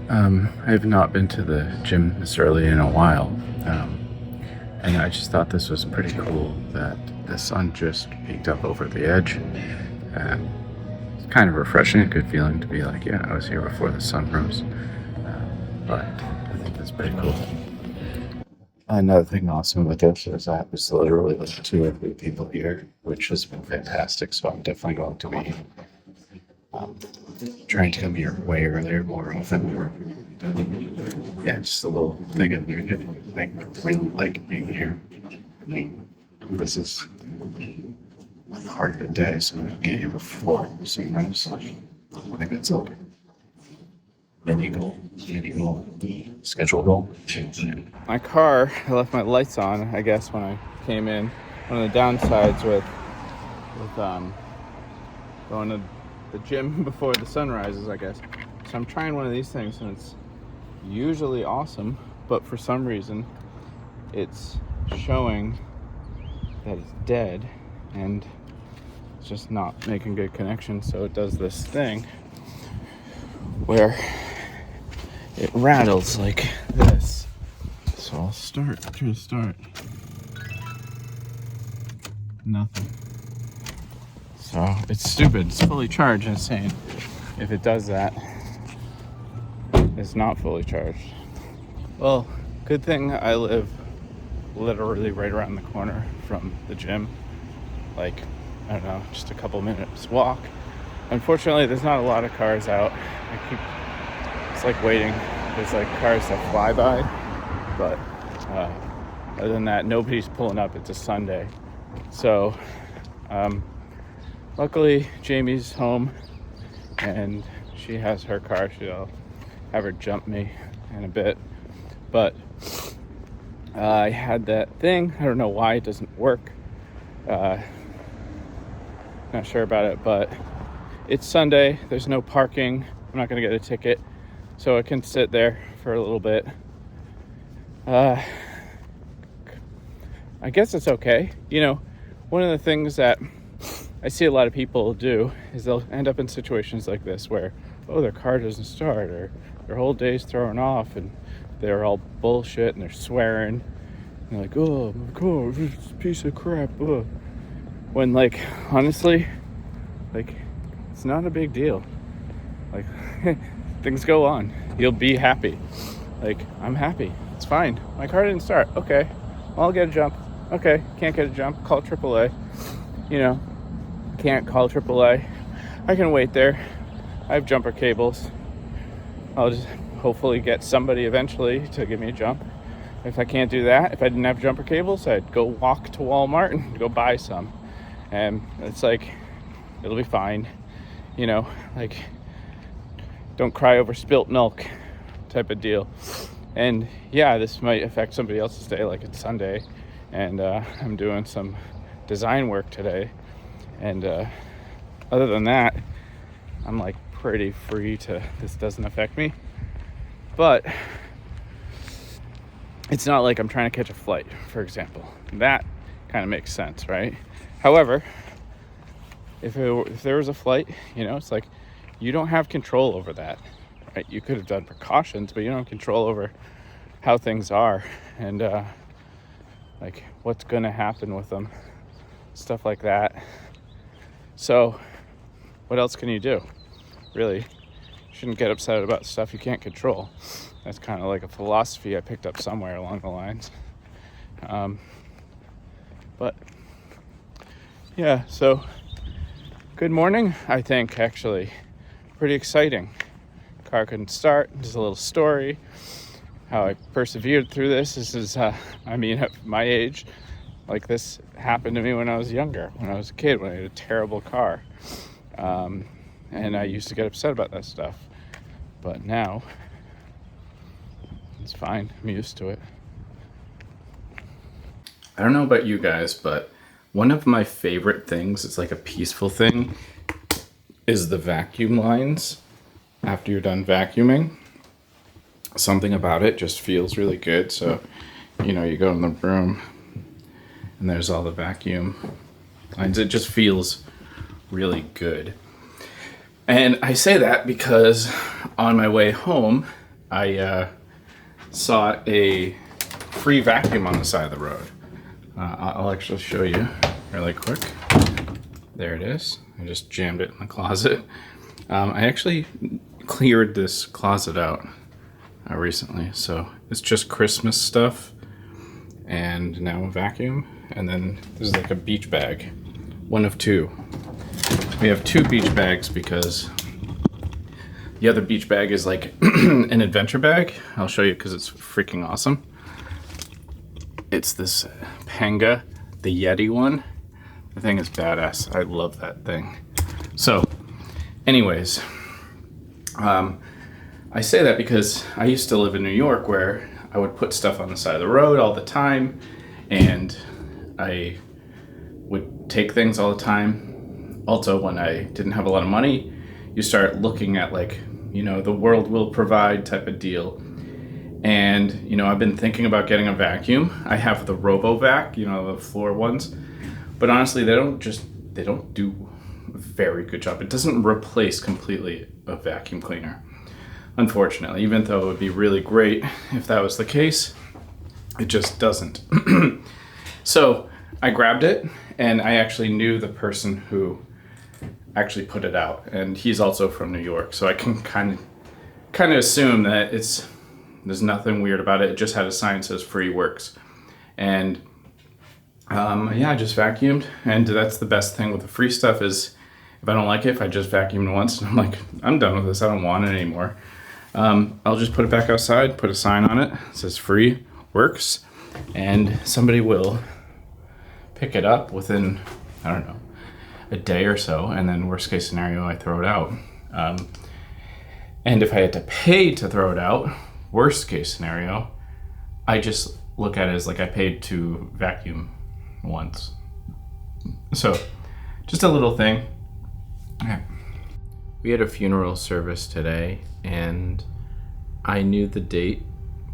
I have not been to the gym this early in a while, and I just thought this was pretty cool that the sun just peeked up over the edge. It's kind of refreshing, a good feeling to be like, yeah, I was here before the sun rose. But I think that's pretty cool. Another thing awesome with this is I was literally like 2 or 3 people here, which has been fantastic. So I'm definitely going to be um, trying to come here way earlier, more often. Yeah, just a little thing of like really like being here. This is part of the day, so I'm get here before sunrise. I think that's like mini goal, schedule goal. My car, I left my lights on, I guess, when I came in. One of the downsides with going to the gym before the sun rises, I guess. So I'm trying one of these things, and it's usually awesome, but for some reason, it's showing that it's dead, and it's just not making good connection. So it does this thing where it rattles like this. So I'll try to start. Nothing. So it's stupid. It's fully charged, and it's saying if it does that, it's not fully charged. Well, good thing I live literally right around the corner from the gym. Like, I don't know, just a couple minutes walk. Unfortunately, there's not a lot of cars out. It's like waiting. There's like cars that fly by, but other than that, nobody's pulling up. It's a Sunday. So, luckily, Jamie's home, and she has her car. She'll have her jump me in a bit. But I had that thing. I don't know why it doesn't work. Not sure about it, but it's Sunday. There's no parking. I'm not going to get a ticket, so I can sit there for a little bit. I guess it's okay. You know, one of the things that I see a lot of people do is they'll end up in situations like this where, oh, their car doesn't start, or their whole day's thrown off, and they're all bullshit and they're swearing. And they're like, oh, my car is just a piece of crap. When, like, honestly, like, it's not a big deal. Like, things go on. You'll be happy. Like, I'm happy. It's fine. My car didn't start. Okay. Well, I'll get a jump. Okay. Can't get a jump. Call AAA. You know, can't call AAA. I can wait there. I have jumper cables. I'll just hopefully get somebody eventually to give me a jump. If I can't do that, if I didn't have jumper cables, I'd go walk to Walmart and go buy some. And it's like, it'll be fine. You know, like, don't cry over spilt milk type of deal. And yeah, this might affect somebody else's day, like it's Sunday, and I'm doing some design work today. And other than that, I'm like pretty free to, this doesn't affect me. But it's not like I'm trying to catch a flight, for example. That kind of makes sense, right? However, if there was a flight, you know, it's like you don't have control over that, right? You could have done precautions, but you don't have control over how things are and like what's going to happen with them, stuff like that. So what else can you do? Really, you shouldn't get upset about stuff you can't control. That's kind of like a philosophy I picked up somewhere along the lines. But yeah, so good morning, I think, actually. Pretty exciting. Car couldn't start. Just a little story. How I persevered through this. This is, at my age, like this happened to me when I was younger, when I was a kid, when I had a terrible car. And I used to get upset about that stuff. But now, it's fine. I'm used to it. I don't know about you guys, but one of my favorite things, it's like a peaceful thing, is the vacuum lines after you're done vacuuming. Something about it just feels really good. So, you know, you go in the room and there's all the vacuum lines. It just feels really good. And I say that because on my way home, I saw a free vacuum on the side of the road. I'll actually show you really quick. There it is. I just jammed it in the closet. I actually cleared this closet out recently, so it's just Christmas stuff and now a vacuum, and then this is like a beach bag, one of two. We have two beach bags because the other beach bag is like an adventure bag. I'll show you because it's freaking awesome. It's this Panga, the Yeti one. The thing is badass. I love that thing. So anyways, I say that because I used to live in New York where I would put stuff on the side of the road all the time, and I would take things all the time. Also, when I didn't have a lot of money, you start looking at like, you know, the world will provide type of deal. And, you know, I've been thinking about getting a vacuum. I have the RoboVac, you know, the floor ones, but honestly, they don't do a very good job. It doesn't replace completely a vacuum cleaner, unfortunately, even though it would be really great if that was the case. It just doesn't. So I grabbed it, and I actually knew the person who actually put it out, and he's also from New York, so I can kind of assume that there's nothing weird about it. It just had a sign that says free works. And yeah, I just vacuumed, and that's the best thing with the free stuff is if I don't like it, if I just vacuumed once and I'm like, I'm done with this, I don't want it anymore, I'll just put it back outside, put a sign on it, it says free works, and somebody will pick it up within, I don't know, a day or so, and then worst case scenario, I throw it out. And if I had to pay to throw it out, worst case scenario, I just look at it as like I paid to vacuum once. So just a little thing. Okay. We had a funeral service today, and I knew the date,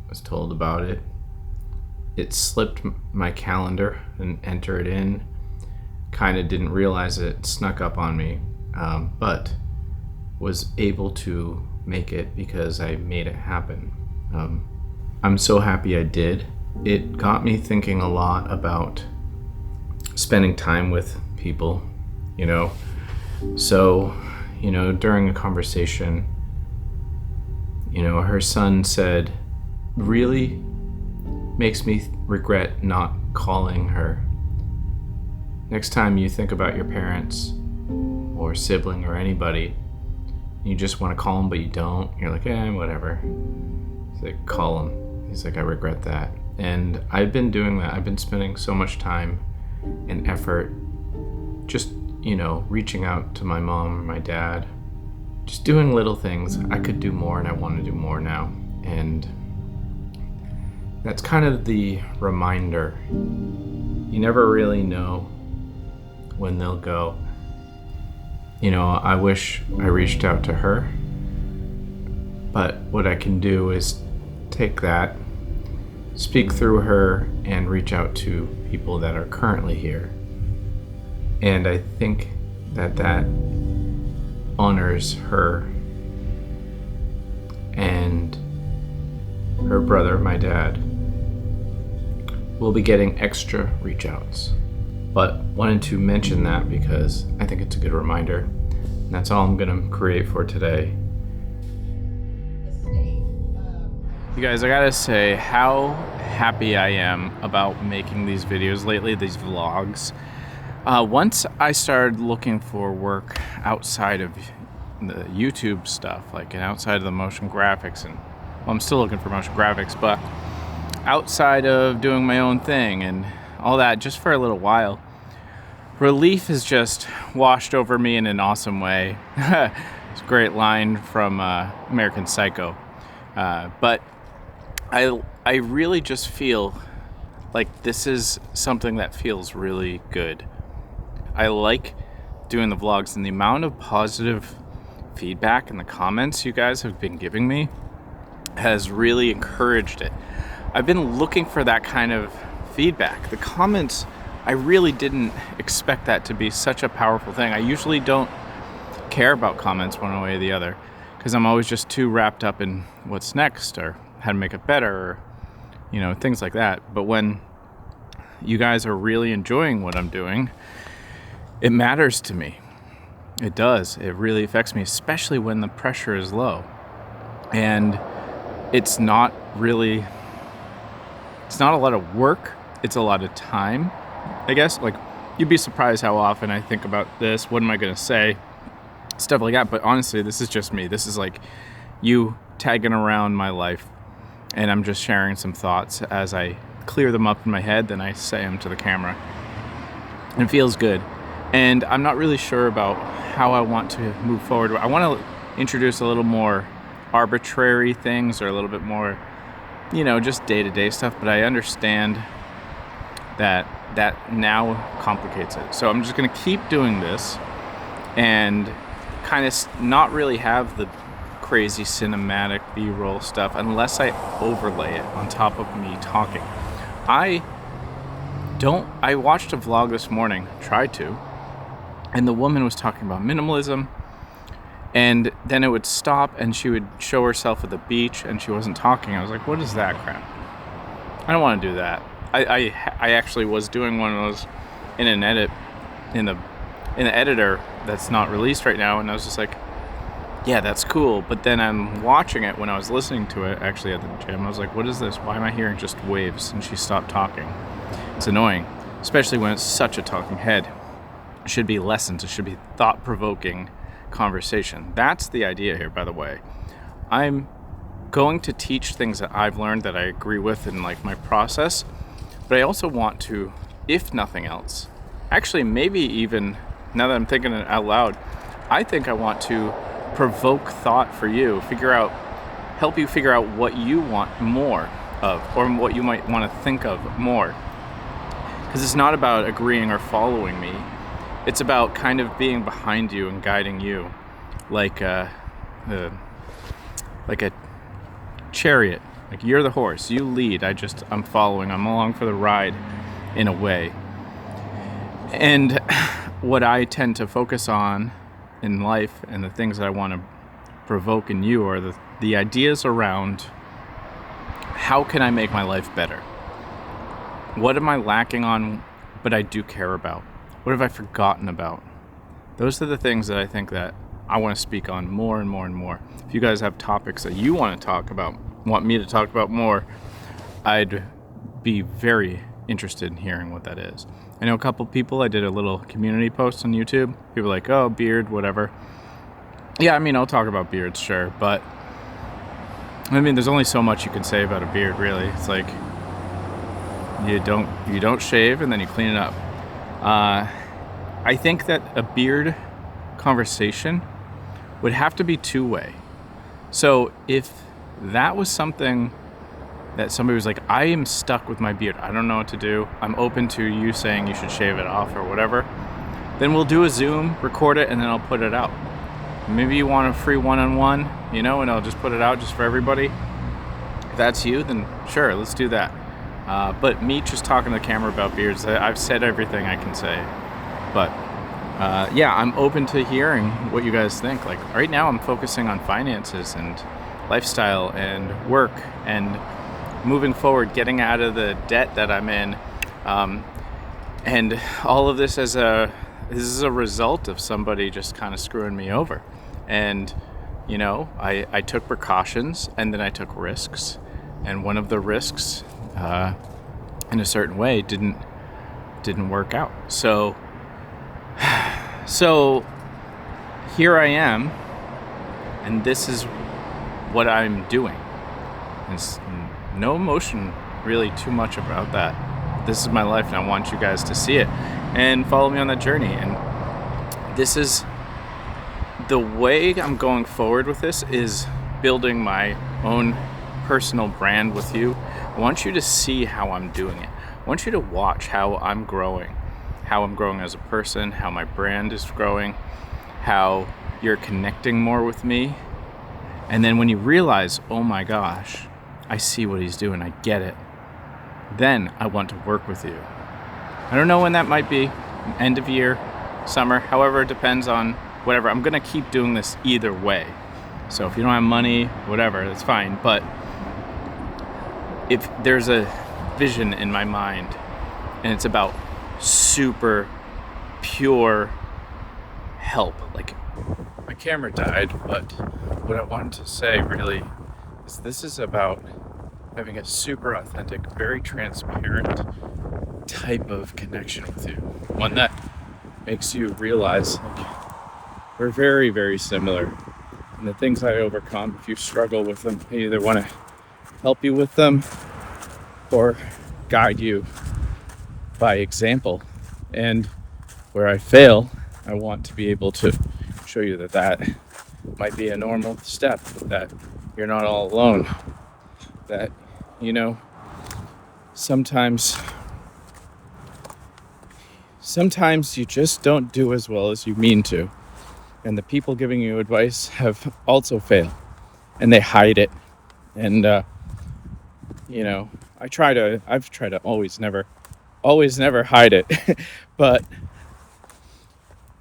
was told about it. It slipped my calendar and enter it in. Kind of didn't realize it snuck up on me, but was able to make it because I made it happen. I'm so happy I did. It got me thinking a lot about spending time with people, you know. So, you know, during a conversation, you know, her son said, really makes me regret not calling her. Next time you think about your parents or sibling or anybody, you just want to call them, but you don't. You're like, whatever. He's like, call him. He's like, I regret that. And I've been doing that. I've been spending so much time and effort just, you know, reaching out to my mom or my dad, just doing little things. I could do more, and I want to do more now. And that's kind of the reminder. You never really know when they'll go. You know, I wish I reached out to her, but what I can do is take that, speak through her, and reach out to people that are currently here. And I think that that honors her and her brother, my dad. We'll be getting extra reach outs, but wanted to mention that because I think it's a good reminder. And that's all I'm gonna create for today. You guys, I gotta say how happy I am about making these videos lately, these vlogs. Once I started looking for work outside of the YouTube stuff, like and outside of the motion graphics, and well, I'm still looking for motion graphics, but outside of doing my own thing and all that, just for a little while, relief has just washed over me in an awesome way. It's a great line from American Psycho. But I really just feel like this is something that feels really good. I like doing the vlogs, and the amount of positive feedback in the comments you guys have been giving me has really encouraged it. I've been looking for that kind of feedback. The comments, I really didn't expect that to be such a powerful thing. I usually don't care about comments one way or the other. because I'm always just too wrapped up in what's next or how to make it better, or, things like that. But when you guys are really enjoying what I'm doing, it matters to me. It does. It really affects me, especially when the pressure is low. And it's not a lot of work. It's a lot of time, I guess. Like, you'd be surprised how often I think about this. What am I going to say? Stuff like that. But honestly, this is just me. This is like you tagging around my life, and I'm just sharing some thoughts as I clear them up in my head, then I say them to the camera. And it feels good. And I'm not really sure about how I want to move forward. I want to introduce a little more arbitrary things, or a little bit more, just day-to-day stuff. But I understand that now complicates it. So I'm just going to keep doing this and kind of not really have the crazy cinematic B-roll stuff unless I overlay it on top of me talking. I watched a vlog this morning, tried to, and the woman was talking about minimalism, and then it would stop and she would show herself at the beach and she wasn't talking. I was like, what is that crap? I don't want to do that. I actually was doing one of those in an edit in the editor that's not released right now, and I was just like, yeah, that's cool. But then I'm watching it when I was listening to it actually at the gym. I was like, what is this? Why am I hearing just waves? And she stopped talking. It's annoying, especially when it's such a talking head. It should be lessons. It should be thought-provoking conversation. That's the idea here, by the way. I'm going to teach things that I've learned that I agree with in like my process, but I also want to, if nothing else, actually maybe even now that I'm thinking it out loud, I think I want to provoke thought for you, help you figure out what you want more of, or what you might want to think of more. Because it's not about agreeing or following me. It's about kind of being behind you and guiding you, like a chariot. Like, you're the horse, you lead. I'm following. I'm along for the ride, in a way. And what I tend to focus on in life, and the things that I want to provoke in you, are the ideas around how can I make my life better? What am I lacking on, but I do care about? What have I forgotten about? Those are the things that I think that I want to speak on more and more and more. If you guys have topics that you want to talk about, want me to talk about more, I'd be very interested in hearing what that is. I know a couple people, I did a little community post on YouTube. People were like, oh, beard, whatever. Yeah, I mean, I'll talk about beards, sure, but I mean, there's only so much you can say about a beard, really. It's like you don't shave and then you clean it up. I think that a beard conversation would have to be two-way. So if that was something that somebody was like, I am stuck with my beard, I don't know what to do, I'm open to you saying you should shave it off or whatever, then we'll do a Zoom, record it, and then I'll put it out. Maybe you want a free one-on-one, and I'll just put it out just for everybody. If that's you, then sure, let's do that. But me just talking to the camera about beards, I've said everything I can say. But yeah, I'm open to hearing what you guys think. Like, right now I'm focusing on finances and lifestyle and work and moving forward, getting out of the debt that I'm in. And all of this is a result of somebody just kind of screwing me over. And, I took precautions, and then I took risks. And one of the risks, in a certain way, didn't work out. So here I am, and this is what I'm doing. There's no emotion really too much about that. This is my life, and I want you guys to see it and follow me on that journey. And this is the way I'm going forward with this, is building my own personal brand with you. I want you to see how I'm doing it. I want you to watch how I'm growing as a person, how my brand is growing, how you're connecting more with me. And then when you realize, oh my gosh, I see what he's doing, I get it, then I want to work with you. I don't know when that might be, end of year, summer, however, it depends on whatever. I'm going to keep doing this either way. So if you don't have money, whatever, that's fine. But if there's a vision in my mind and it's about super pure help, like my camera died, but what I wanted to say really is this is about having a super authentic, very transparent type of connection with you. One that makes you realize like, we're very, very similar. And the things I overcome, if you struggle with them, I either want to help you with them or guide you by example. And where I fail, I want to be able to show you that that might be a normal step, that you're not all alone, that, you know, sometimes you just don't do as well as you mean to. And the people giving you advice have also failed and they hide it. And, you know, I've tried to always never hide it. But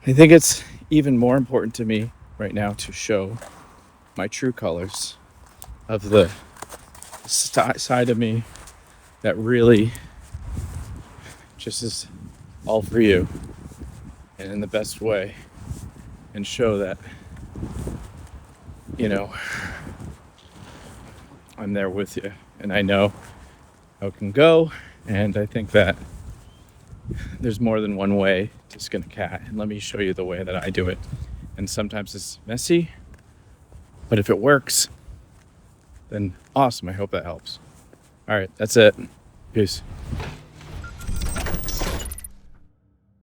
I think it's even more important to me right now to show my true colors of the side of me that really just is all for you and in the best way, and show that, you know, I'm there with you and I know how it can go. And I think that there's more than one way to skin a cat, and let me show you the way that I do it. And sometimes it's messy, but if it works, then awesome. I hope that helps. All right, that's it. Peace.